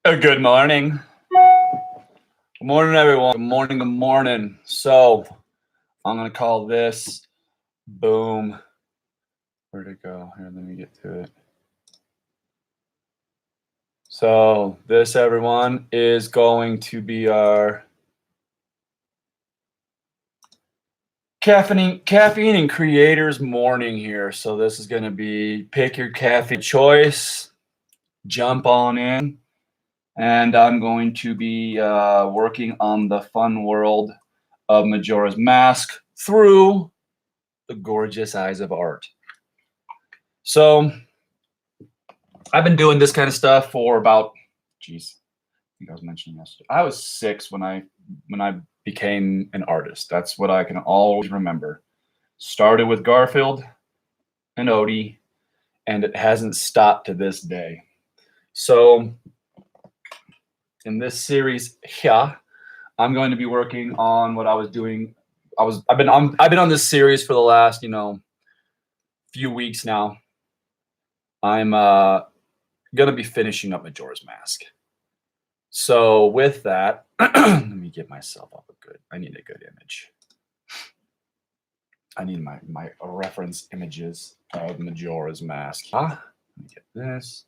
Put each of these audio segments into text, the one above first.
Good morning. Good morning, everyone. Good morning. Good morning. So I'm going to call this boom. Where'd it go? Here, let me get to it. So this, everyone, is going to be our caffeine and creators morning here. So this is going to be pick your caffeine choice, jump on in. And I'm going to be working on the fun world of Majora's Mask through the gorgeous eyes of art. So I've been doing this kind of stuff for about, geez, I think I was mentioning yesterday. I was 6 when I became an artist. That's what I can always remember. Started with Garfield and Odie, and it hasn't stopped to this day. So in this series here, I'm going to be working on what I was doing. I've been on this series for the last, few weeks now. I'm gonna be finishing up Majora's Mask. So with that, let me get myself up I need a good image. I need my reference images of Majora's Mask. Let me get this.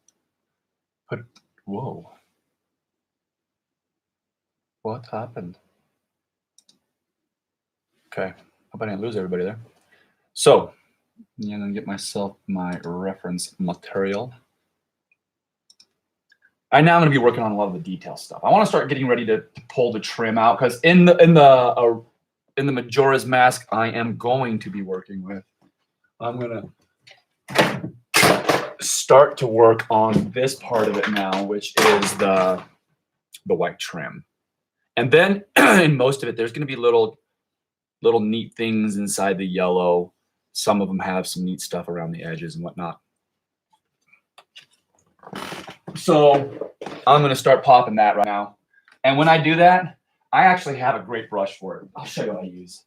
Whoa. What happened? Okay, hope I didn't lose everybody there. So I'm gonna get myself my reference material. I'm now going to be working on a lot of the detail stuff. I want to start getting ready to pull the trim out because in the Majora's Mask I am going to be working with, I'm going to start to work on this part of it now, which is the white trim. And then in most of it, there's going to be little neat things inside the yellow. Some of them have some neat stuff around the edges and whatnot. So I'm going to start popping that right now. And when I do that, I actually have a great brush for it. I'll show you what I use.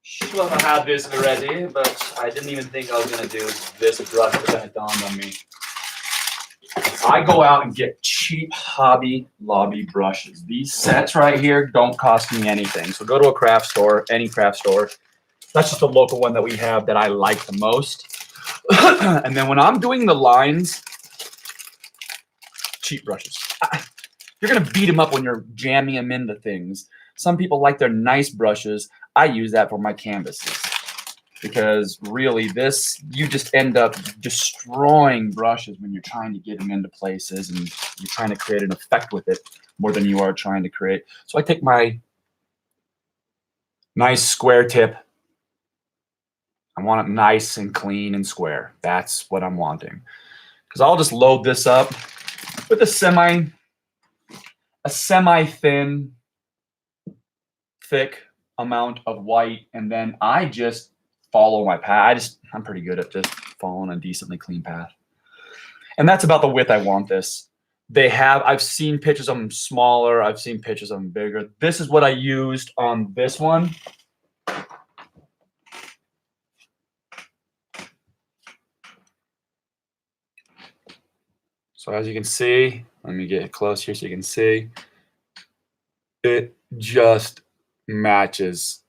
Should have had this already, but I didn't even think I was going to do this brush, but then it dawned on me. I go out and get cheap Hobby Lobby brushes. These sets right here don't cost me anything. So go to a craft store, any craft store. That's just a local one that we have that I like the most. And then when I'm doing the lines, cheap brushes. You're going to beat them up when you're jamming them into things. Some people like their nice brushes. I use that for my canvases. Because really you just end up destroying brushes when you're trying to get them into places and you're trying to create an effect with it more than you are trying to create. So I take my nice square tip. I want it nice and clean and square. That's what I'm wanting. Because I'll just load this up with a semi-thin, thick amount of white, and then I just follow my path. I'm pretty good at just following a decently clean path. And that's about the width I want this. I've seen pictures of them smaller. I've seen pictures of them bigger. This is what I used on this one. So as you can see, let me get close here so you can see. It just matches.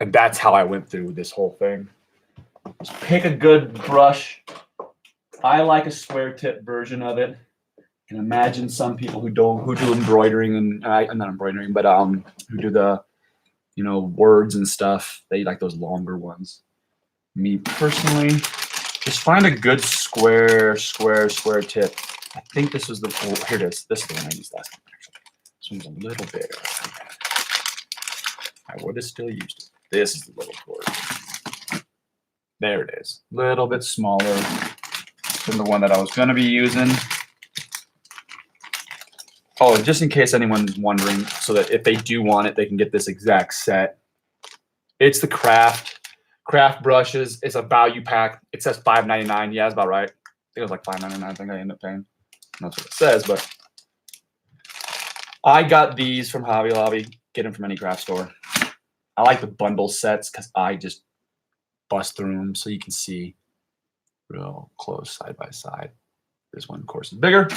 And that's how I went through this whole thing. Just pick a good brush. I like a square tip version of it. You can imagine some people who do embroidering and not embroidering, but who do the words and stuff. They like those longer ones. Me personally, just find a good square tip. I think this was here it is. This is the one I used last time, actually. This one's a little bigger. I would have still used it. This is the little cord. There it is. A little bit smaller than the one that I was going to be using. Oh, just in case anyone's wondering, so that if they do want it, they can get this exact set. It's the craft brushes. It's a value pack. It says $5.99. Yeah, that's about right. I think it was like $5.99. I think I ended up paying. That's what it says, but I got these from Hobby Lobby. Get them from any craft store. I like the bundle sets because I just bust through them so you can see. real close side by side. This one, of course, is bigger.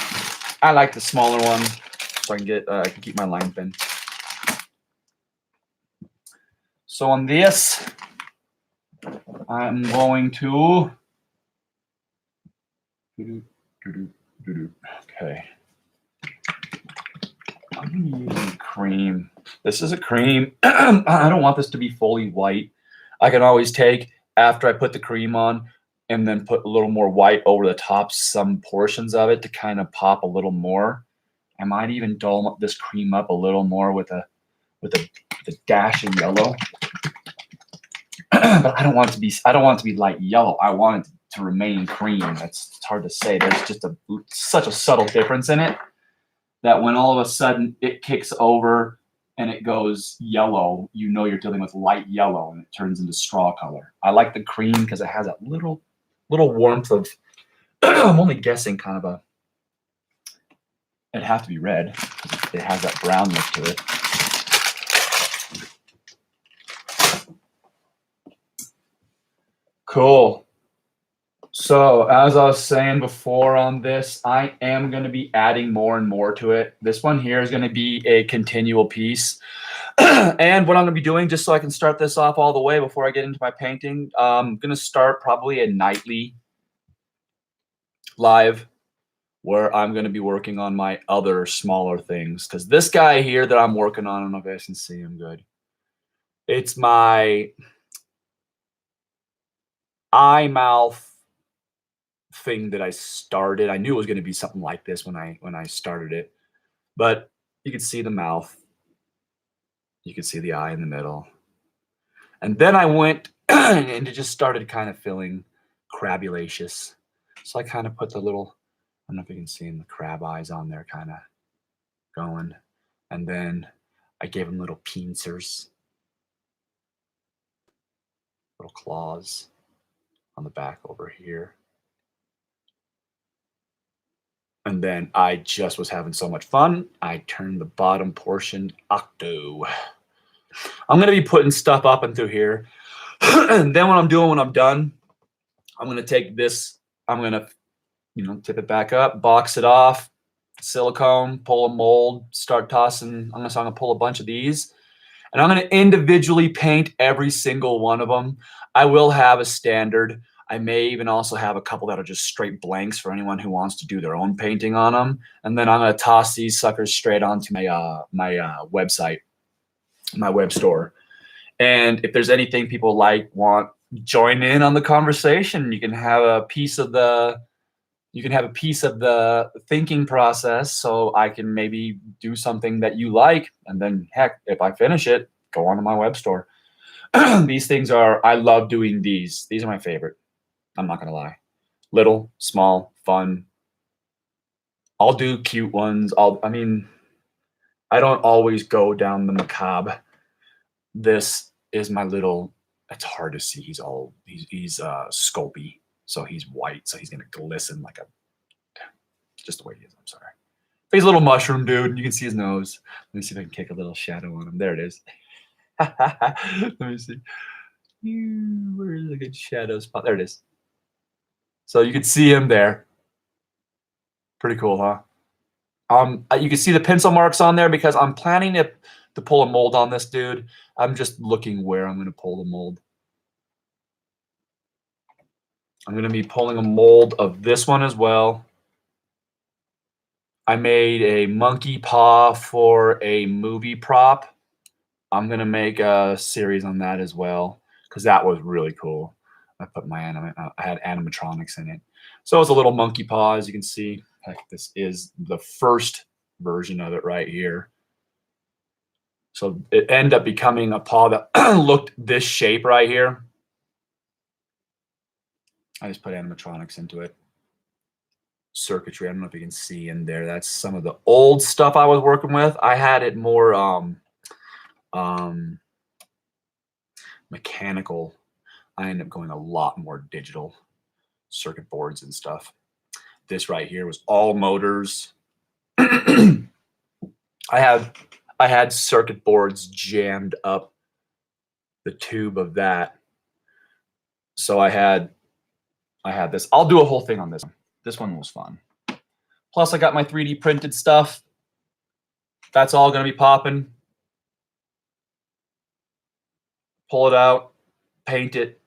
I like the smaller one so I can get I can keep my line thin. So on this, I'm going to okay. I'm using cream. This is a cream. I don't want this to be fully white. I can always take after I put the cream on and then put a little more white over the top, some portions of it to kind of pop a little more. I might even dull this cream up a little more with a dash of yellow. But I don't want it to be light yellow. I want it to remain cream. It's hard to say. There's just such a subtle difference in it that when all of a sudden it kicks over and it goes yellow, you know you're dealing with light yellow and it turns into straw color. I like the cream because it has that little warmth of, I'm only guessing kind of it'd have to be red. It has that brown look to it. Cool. So as I was saying before on this, I am going to be adding more and more to it. This one here is going to be a continual piece. And what I'm going to be doing, just so I can start this off all the way before I get into my painting, I'm going to start probably a nightly live where I'm going to be working on my other smaller things. Because this guy here that I'm working on, I don't know if you guys can see him good. It's my eye mouth thing that I started. I knew it was going to be something like this when I started it, but you can see the mouth, you can see the eye in the middle, and then I went and it just started kind of feeling crabulacious. So I kind of put the little, I don't know if you can see the crab eyes on there, kind of going, and then I gave him little pincers, little claws on the back over here. And then I just was having so much fun, I turned the bottom portion octo. I'm going to be putting stuff up and through here. And then what I'm doing when I'm done, I'm going to take this, I'm going to, tip it back up, box it off, silicone, pull a mold, start tossing. I'm going to pull a bunch of these. And I'm going to individually paint every single one of them. I will have a standard. I may even also have a couple that are just straight blanks for anyone who wants to do their own painting on them. And then I'm going to toss these suckers straight onto my website, my web store. And if there's anything people want, join in on the conversation. You can have a piece of the thinking process, so I can maybe do something that you like, and then heck, if I finish it, go on to my web store. These things I love doing these. These are my favorite. I'm not gonna lie. Little, small, fun. I'll do cute ones. I don't always go down the macabre. This is my little, it's hard to see. He's Sculpey. So he's white. So he's going to glisten like just the way he is. I'm sorry. But he's a little mushroom dude. You can see his nose. Let me see if I can kick a little shadow on him. There it is. Let me see. Where's a good shadow spot? There it is. So you can see him there. Pretty cool, huh? You can see the pencil marks on there because I'm planning to pull a mold on this dude. I'm just looking where I'm going to pull the mold. I'm going to be pulling a mold of this one as well. I made a monkey paw for a movie prop. I'm going to make a series on that as well because that was really cool. I put I had animatronics in it. So it's a little monkey paw, as you can see. Heck, this is the first version of it right here. So it ended up becoming a paw that looked this shape right here. I just put animatronics into it. Circuitry, I don't know if you can see in there. That's some of the old stuff I was working with. I had it more mechanical. I ended up going a lot more digital circuit boards and stuff. This right here was all motors. I had circuit boards jammed up the tube of that. So I had I had this. I'll do a whole thing on this one. This one was fun. Plus, I got my 3D printed stuff. That's all going to be popping. Pull it out, paint it.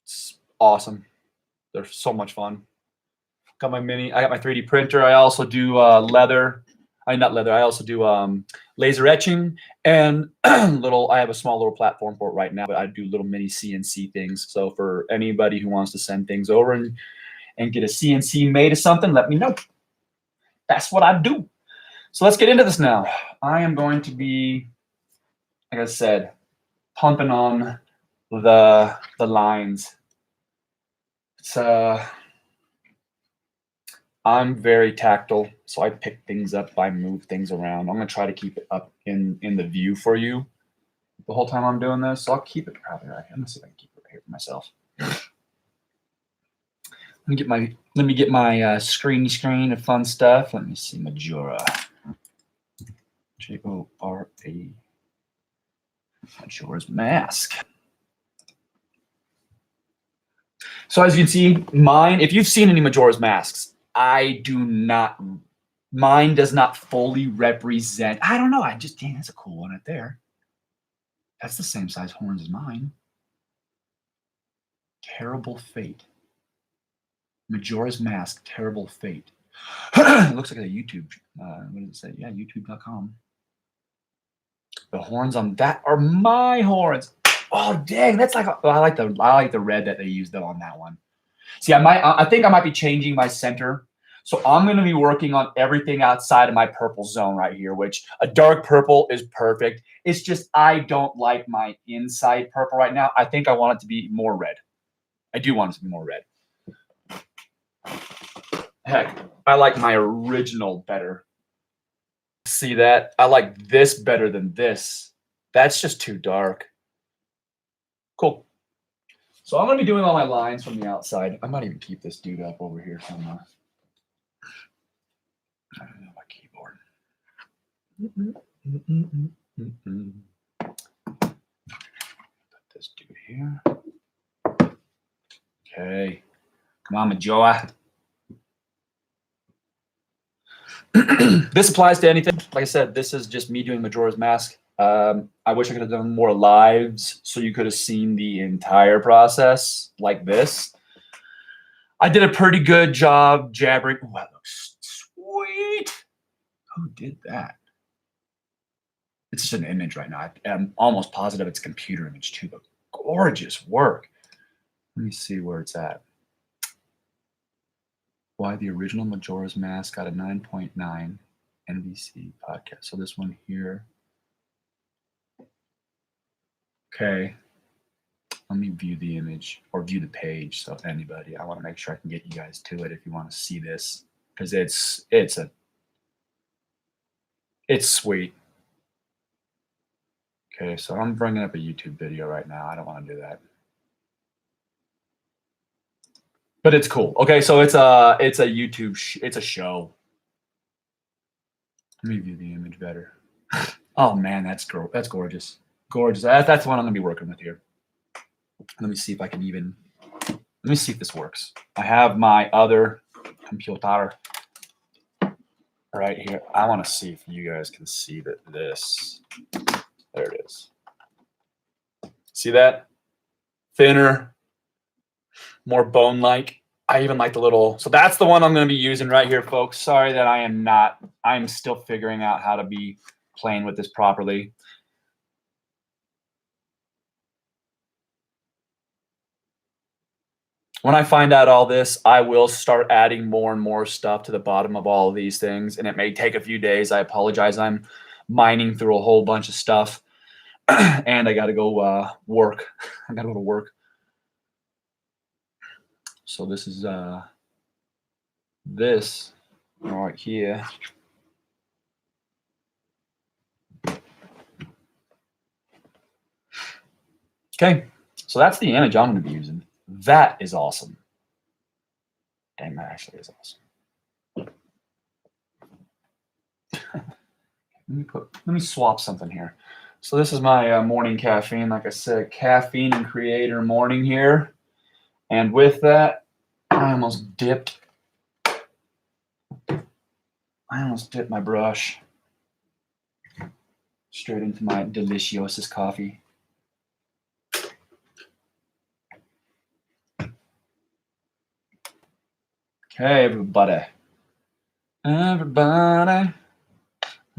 It's awesome. They're so much fun. Got my mini. I got my 3D printer. I also do leather. Not leather. I also do laser etching and little. I have a small little platform for it right now, but I do little mini CNC things. So for anybody who wants to send things over and get a CNC made of something, let me know. That's what I do. So let's get into this now. I am going to be, like I said, pumping on the lines. It's I'm very tactile, so I pick things up, I move things around. I'm gonna try to keep it up in the view for you the whole time I'm doing this. So I'll keep it probably right here. Let me see if I can keep it right here for myself. Let me get my screen of fun stuff. Let me see, Majora. J-O-R-A. Majora's Mask. So as you can see, mine, if you've seen any Majora's Masks, mine does not fully represent, I don't know, dang, that's a cool one right there. That's the same size horns as mine. Terrible Fate. Majora's Mask, Terrible Fate. It looks like a YouTube, what does it say? Yeah, youtube.com. The horns on that are my horns. Oh, dang, that's like, I like the red that they used though on that one. See, I think I might be changing my center. So I'm going to be working on everything outside of my purple zone right here, which a dark purple is perfect. It's just I don't like my inside purple right now. I think I want it to be more red. I do want it to be more red. Heck, I like my original better. See that? I like this better than this. That's just too dark. Cool. So I'm going to be doing all my lines from the outside. I might even keep this dude up over here from I don't know, my keyboard. Put this dude here. Okay. Come on, Majora. This applies to anything. Like I said, this is just me doing Majora's Mask. I wish I could have done more lives so you could have seen the entire process like this. I did a pretty good job jabbering. Oh, that looks sweet. Who did that? It's just an image right now. I'm almost positive it's a computer image too, but gorgeous work. Let me see where it's at. Why the original Majora's Mask got a 9.9 NBC podcast. So this one here. Okay. Let me view the image or view the page. So anybody, I want to make sure I can get you guys to it if you want to see this, because it's sweet. Okay, so I'm bringing up a YouTube video right now. I don't want to do that, but it's cool. Okay, so it's a YouTube it's a show. Let me view the image better. Oh man, that's gorgeous. Gorgeous. That's the one I'm gonna be working with here. Let me see if I can even. Let me see if this works. I have my other computer right here. I want to see if you guys can see that this. There it is. See that? Thinner, more bone-like. I even like the little. So that's the one I'm going to be using right here, folks. Sorry that I'm still figuring out how to be playing with this properly. When I find out all this, I will start adding more and more stuff to the bottom of all of these things, and it may take a few days. I apologize. I'm mining through a whole bunch of stuff, and I got to go work. I got to go to work. So this is this right here. Okay, so that's the image I'm going to be using. That is awesome. Dang, that actually is awesome. Let me swap something here. So this is my morning caffeine. Like I said, caffeine and creator morning here. And with that, I almost dipped my brush straight into my delicious coffee. Okay, everybody. Everybody.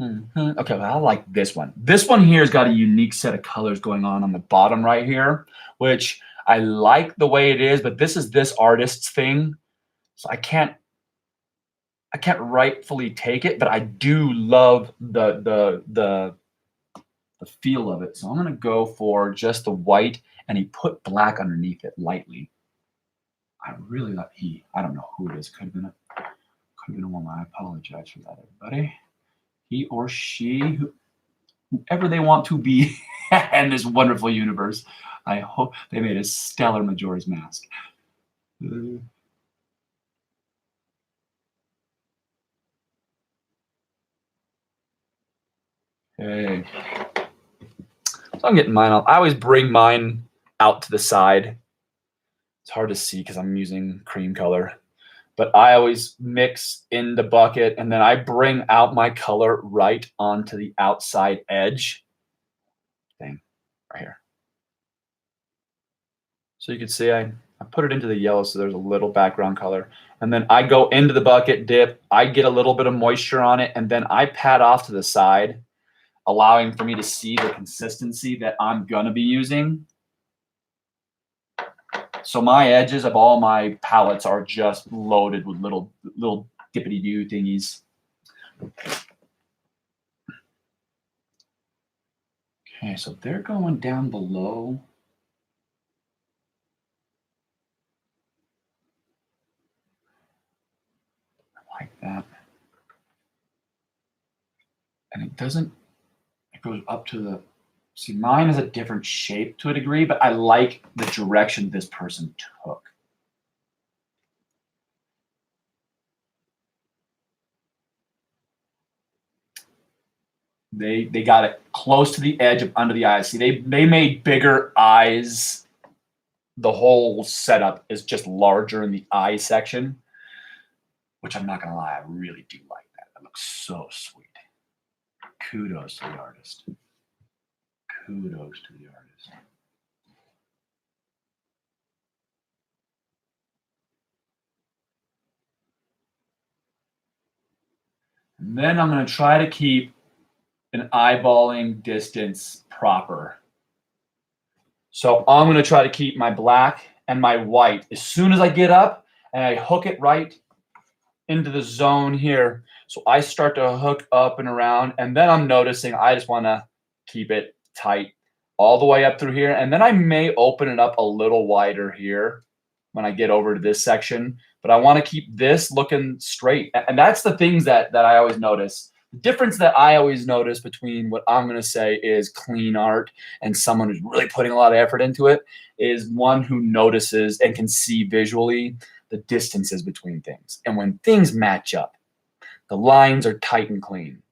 Okay, well, I like this one. This one here has got a unique set of colors going on the bottom right here, which I like the way it is, but this is this artist's thing. So I can't rightfully take it, but I do love the feel of it. So I'm gonna go for just the white, and he put black underneath it lightly. I really like I don't know who it is. Could have been a woman. I apologize for that, everybody. He or she, whoever they want to be in this wonderful universe. I hope they made a stellar Majora's Mask. Okay. So I'm getting mine out. I always bring mine out to the side. It's hard to see because I'm using cream color. But I always mix in the bucket, and then I bring out my color right onto the outside edge thing right here. So you can see I put it into the yellow, so there's a little background color. And then I go into the bucket, dip, I get a little bit of moisture on it, and then I pat off to the side, allowing for me to see the consistency that I'm gonna be using. So my edges of all my palettes are just loaded with little dippity-doo thingies. Okay, so they're going down below. I like that. And it goes up to the, see, mine is a different shape to a degree, but I like the direction this person took. They got it close to the edge of under the eyes. See, they made bigger eyes. The whole setup is just larger in the eye section, which I'm not gonna lie, I really do like that. That looks so sweet. Kudos to the artist. Kudos to the artist. And then I'm gonna try to keep an eyeballing distance proper. So I'm gonna try to keep my black and my white. As soon as I get up and I hook it right into the zone here, so I start to hook up and around, and then I'm noticing I just wanna keep it tight all the way up through here. And then I may open it up a little wider here when I get over to this section, but I wanna keep this looking straight. And that's the things that I always notice. The difference that I always notice between what I'm gonna say is clean art and someone who's really putting a lot of effort into it is one who notices and can see visually the distances between things. And when things match up, the lines are tight and clean.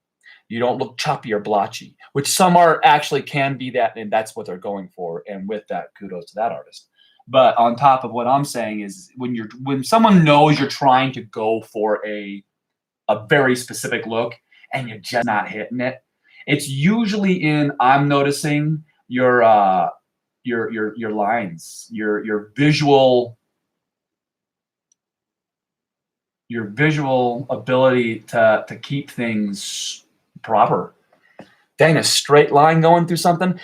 You don't look choppy or blotchy, which some art actually can be that, and that's what they're going for. And with that, kudos to that artist. But on top of what I'm saying is when someone knows you're trying to go for a very specific look and you're just not hitting it, it's usually I'm noticing your lines, your visual ability to keep things proper. Dang, a straight line going through something.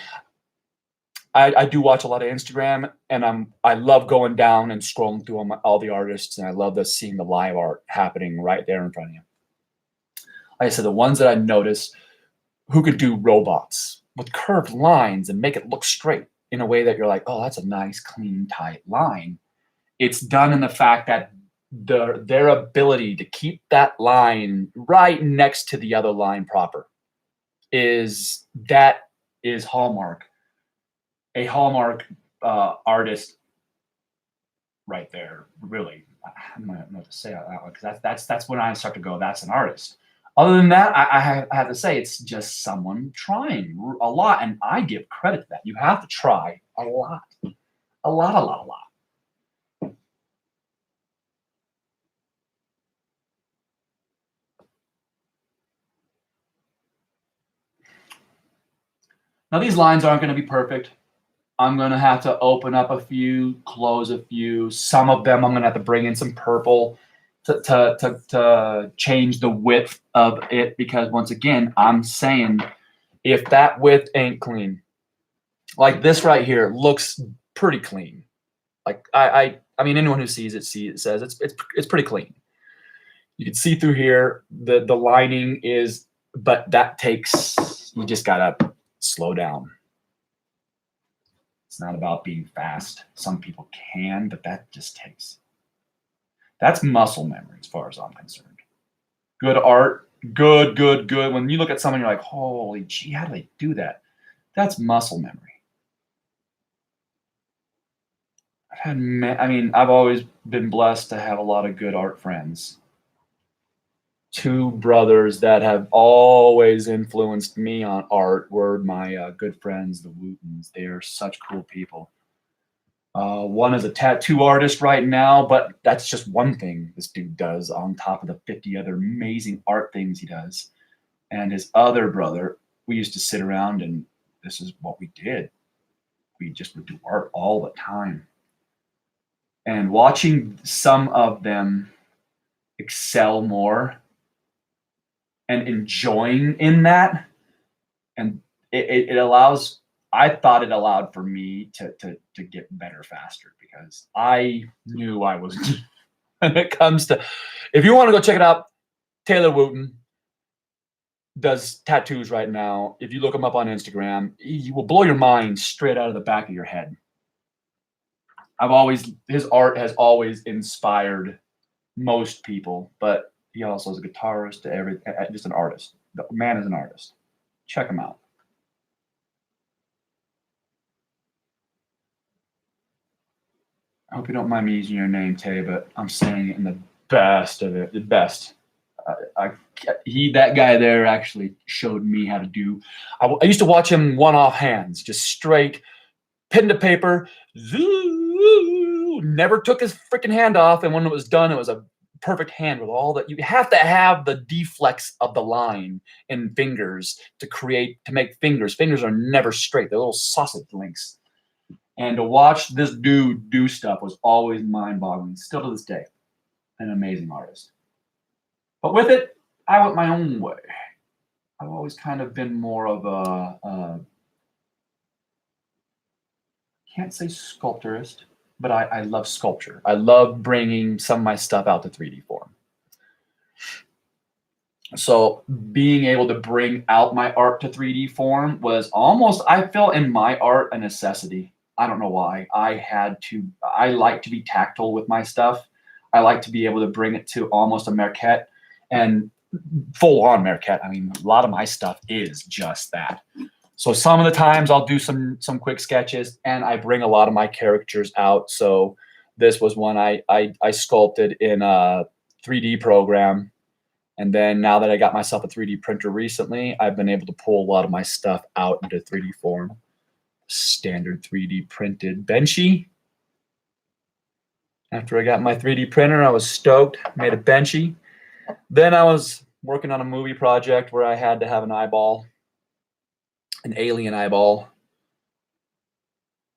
I do watch a lot of Instagram, and I love going down and scrolling through all the artists, and I love seeing the live art happening right there in front of you. Like I said, the ones that I noticed who could do robots with curved lines and make it look straight in a way that you're like, oh, that's a nice, clean, tight line. It's done in the fact that their ability to keep that line right next to the other line proper is Hallmark. A Hallmark artist right there, really. I'm gonna know to say that one because that's when I start to go, that's an artist. Other than that, I have to say it's just someone trying a lot, and I give credit to that. You have to try a lot. Now these lines aren't going to be perfect. I'm going to have to open up a few, close a few. Some of them I'm going to have to bring in some purple to change the width of it, because once again, I'm saying if that width ain't clean, like this right here looks pretty clean. Like I mean, anyone who sees it says it's pretty clean. You can see through here, the lining is, but that takes, you just gotta slow down. It's not about being fast. Some people can, but that just takes, that's muscle memory as far as I'm concerned. Good art, good. When you look at someone, you're like, holy gee, how do they do that? That's muscle memory. I've always been blessed to have a lot of good art friends. Two brothers that have always influenced me on art were my good friends, the Wootons. They are such cool people. One is a tattoo artist right now, but that's just one thing this dude does on top of the 50 other amazing art things he does. And his other brother, we used to sit around and this is what we did. We just would do art all the time. And watching some of them excel more and enjoying in that, and it allows, I thought it allowed for me to get better faster, because I knew I was when it comes to, if you want to go check it out, Taylor Wooten does tattoos right now. If you look him up on Instagram, you will blow your mind straight out of the back of your head. His art has always inspired most people, but he also is a guitarist, just an artist. The man is an artist. Check him out. I hope you don't mind me using your name, Tay, but I'm saying it in the best of it, the best. That guy there actually showed me how to do. I used to watch him one-off hands, just straight pen to paper. Zoo, never took his freaking hand off, and when it was done, it was a perfect hand with all that. You have to have the deflex of the line in fingers to make fingers. Fingers are never straight; they're little sausage links. And to watch this dude do stuff was always mind-boggling. Still to this day, an amazing artist. But with it, I went my own way. I've always kind of been more of a can't say sculpturist, but I love sculpture. I love bringing some of my stuff out to 3D form. So being able to bring out my art to 3D form was almost, I felt in my art, a necessity. I don't know why. I like to be tactile with my stuff. I like to be able to bring it to almost a maquette, and full on maquette. I mean, a lot of my stuff is just that. So some of the times I'll do some quick sketches, and I bring a lot of my characters out. So this was one I sculpted in a 3D program. And then now that I got myself a 3D printer recently, I've been able to pull a lot of my stuff out into 3D form. Standard 3D printed benchy. After I got my 3D printer, I was stoked, made a benchy. Then I was working on a movie project where I had to have an eyeball. An alien eyeball.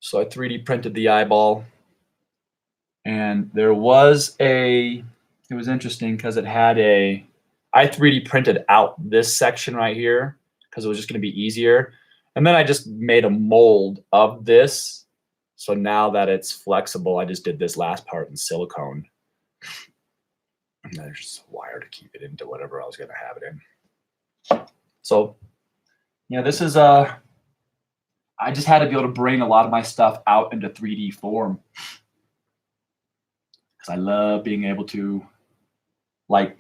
So I 3D printed the eyeball. And it was interesting because it had I 3D printed out this section right here because it was just going to be easier. And then I just made a mold of this. So now that it's flexible, I just did this last part in silicone. And there's just a wire to keep it into whatever I was going to have it in. So yeah, this is I just had to be able to bring a lot of my stuff out into 3D form because I love being able to, like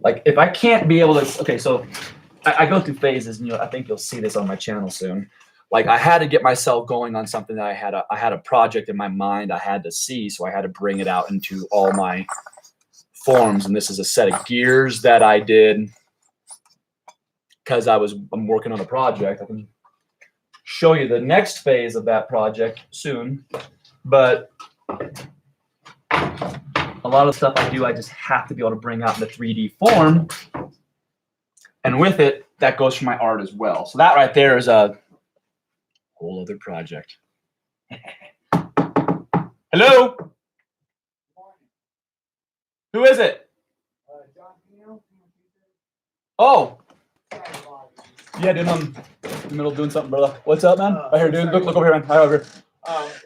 if I can't be able to, okay, so I go through phases, and I think you'll see this on my channel soon. Like I had to get myself going on something that I had a project in my mind I had to see, so I had to bring it out into all my forms. And this is a set of gears that I did because I'm working on a project. I can show you the next phase of that project soon, but a lot of the stuff I do, I just have to be able to bring out in the 3D form, and with it, that goes for my art as well. So that right there is whole other project. Hello? Who is it? Oh. Yeah, dude, I'm in the middle of doing something, brother. What's up, man? Right here, dude. Look over here, man. Right over here.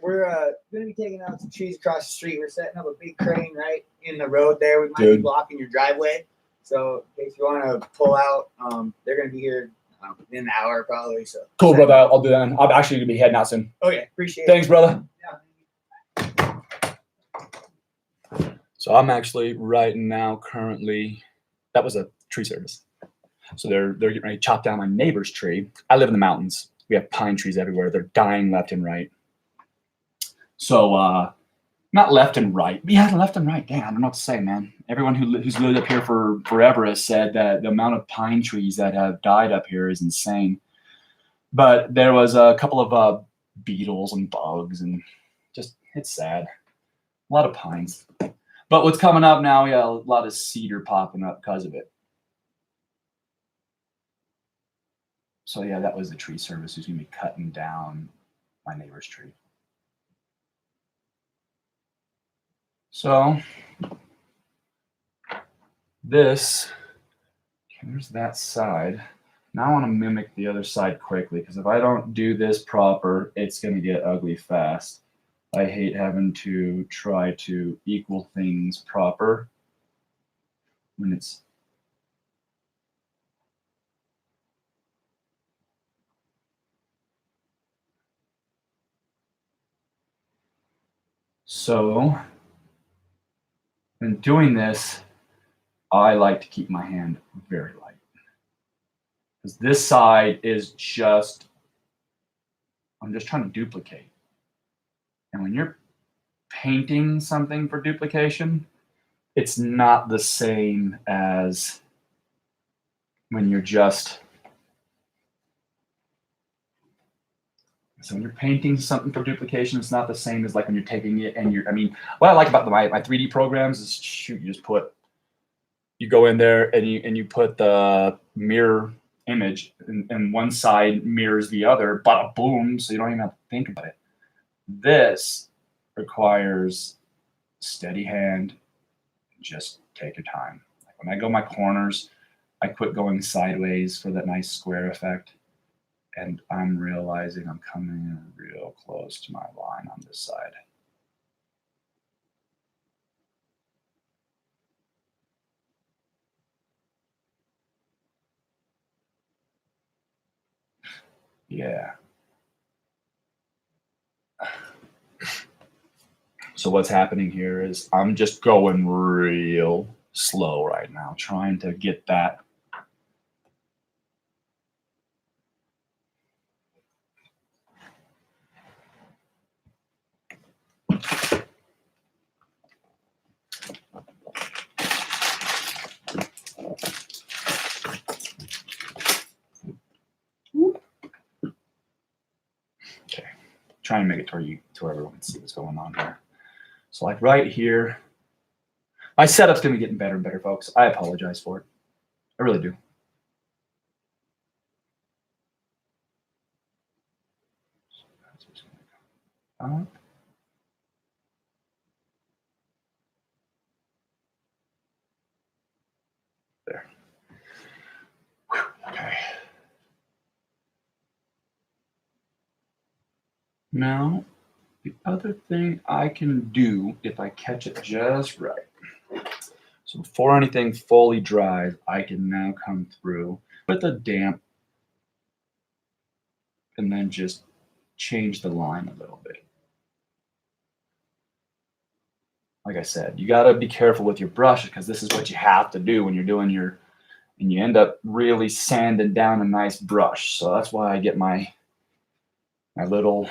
We're going to be taking out some trees across the street. We're setting up a big crane right in the road there. We might be blocking your driveway. So in case you want to pull out, they're going to be here in an hour probably. So cool, brother. I'll do that. I'm actually going to be heading out soon. Okay, appreciate it. Thanks, brother. Yeah. So I'm actually right now currently, that was a tree service. So they're getting ready to chop down my neighbor's tree. I live in the mountains. We have pine trees everywhere. They're dying left and right. So not left and right. Yeah, left and right. Damn, I don't know what to say, man. Everyone who's lived up here for forever has said that the amount of pine trees that have died up here is insane. But there was a couple of beetles and bugs, and just, it's sad. A lot of pines. But what's coming up now, we got a lot of cedar popping up because of it. So yeah, that was the tree service who's going to be cutting down my neighbor's tree. So this, here's that side. Now I want to mimic the other side quickly, because if I don't do this proper, it's going to get ugly fast. I hate having to try to equal things proper when it's so. In doing this, I like to keep my hand very light, because this side is just, I'm just trying to duplicate. And when you're painting something for duplication, it's not the same as when you're just, so when you're painting something for duplication, it's not the same as like when you're taking it and you're, I mean, what I like about my 3D programs is, shoot, you just put, you go in there and you put the mirror image and one side mirrors the other, bada boom, so you don't even have to think about it. This requires steady hand, just take your time. Like when I go my corners, I quit going sideways for that nice square effect. And I'm realizing I'm coming in real close to my line on this side. Yeah. So what's happening here is I'm just going real slow right now, trying to get that. Okay, trying to make it to where everyone can see what's going on here. So like right here, my setup's gonna be getting better and better, folks. I apologize for it. I really do. There. Whew, okay. Now, the other thing I can do if I catch it just right. So before anything fully dries, I can now come through with a damp and then just change the line a little bit. Like I said, you got to be careful with your brush, because this is what you have to do when you're doing your, and you end up really sanding down a nice brush. So that's why I get my little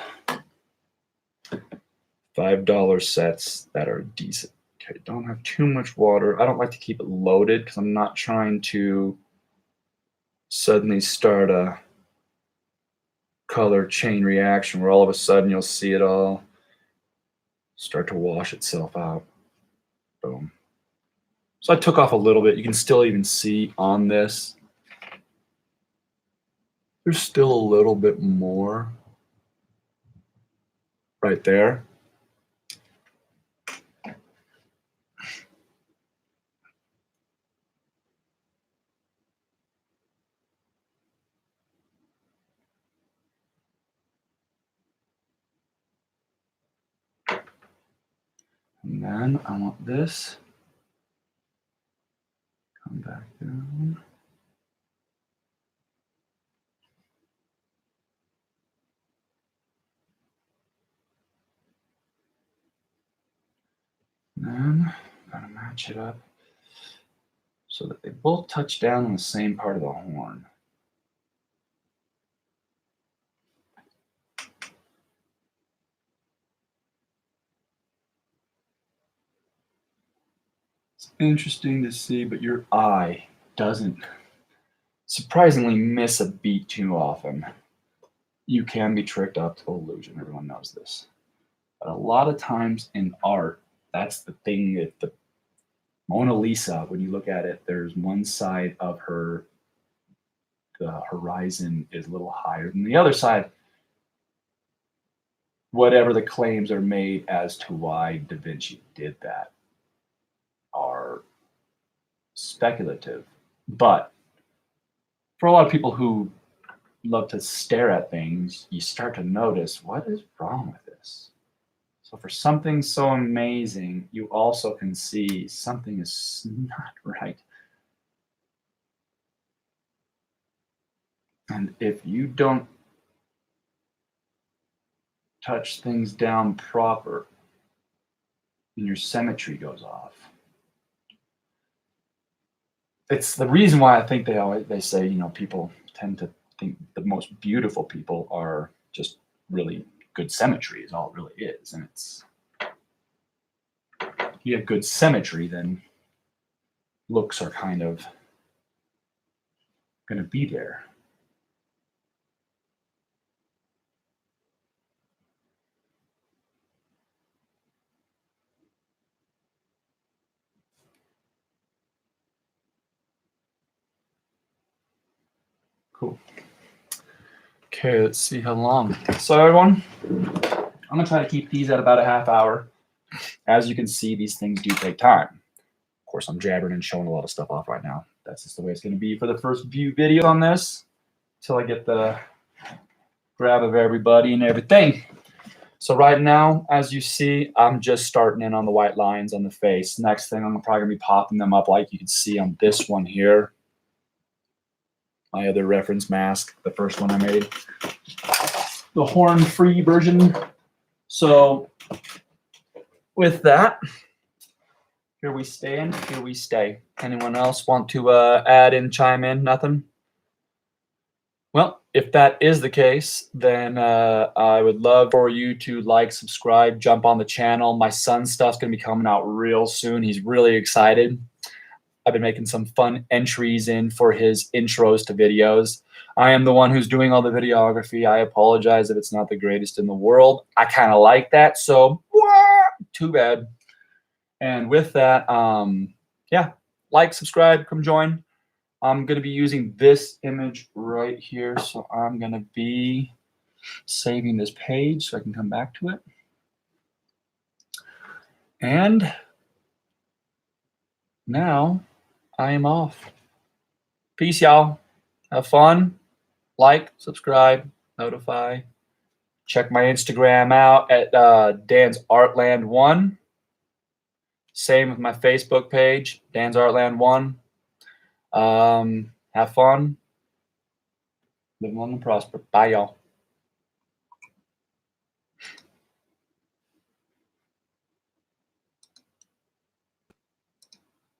$5 sets that are decent. Okay, don't have too much water. I don't like to keep it loaded because I'm not trying to suddenly start a color chain reaction where all of a sudden you'll see it all start to wash itself out. Boom. So I took off a little bit. You can still even see on this, there's still a little bit more. right there. And then I want this. Come back down. And then gotta match it up so that they both touch down on the same part of the horn. It's interesting to see, but your eye doesn't surprisingly miss a beat too often. You can be tricked up to illusion. Everyone knows this. But a lot of times in art, that's the thing that the Mona Lisa, when you look at it, there's one side of her, the horizon is a little higher than the other side. Whatever the claims are made as to why Da Vinci did that are speculative. But for a lot of people who love to stare at things, you start to notice, what is wrong with this? So for something so amazing, you also can see something is not right. And if you don't touch things down proper, then your symmetry goes off. It's the reason why I think they say, you know, people tend to think the most beautiful people are just really good symmetry is all it really is. And it's, you have good symmetry, then looks are kind of going to be there. Cool. Okay, let's see how long. So everyone, I'm gonna try to keep these at about a half hour. As you can see, these things do take time. Of course, I'm jabbering and showing a lot of stuff off right now. That's just the way it's gonna be for the first few videos on this, till I get the grab of everybody and everything. So right now, as you see, I'm just starting in on the white lines on the face. Next thing, I'm probably gonna be popping them up like you can see on this one here. My other reference mask, the first one I made. The horn-free version. So with that, here we stand, here we stay. Anyone else want to add in, chime in? Nothing? Well, if that is the case, then I would love for you to like, subscribe, jump on the channel. My son's stuff's going to be coming out real soon. He's really excited. I've been making some fun entries in for his intros to videos. I am the one who's doing all the videography. I apologize if it's not the greatest in the world. I kind of like that, so too bad. And with that, yeah, like, subscribe, come join. I'm going to be using this image right here, so I'm going to be saving this page so I can come back to it. And now I am off. Peace, y'all. Have fun. Like, subscribe, notify. Check my Instagram out at Dan's Artland 1. Same with my Facebook page, Dan's Artland 1. Have fun. Live long and prosper. Bye, y'all.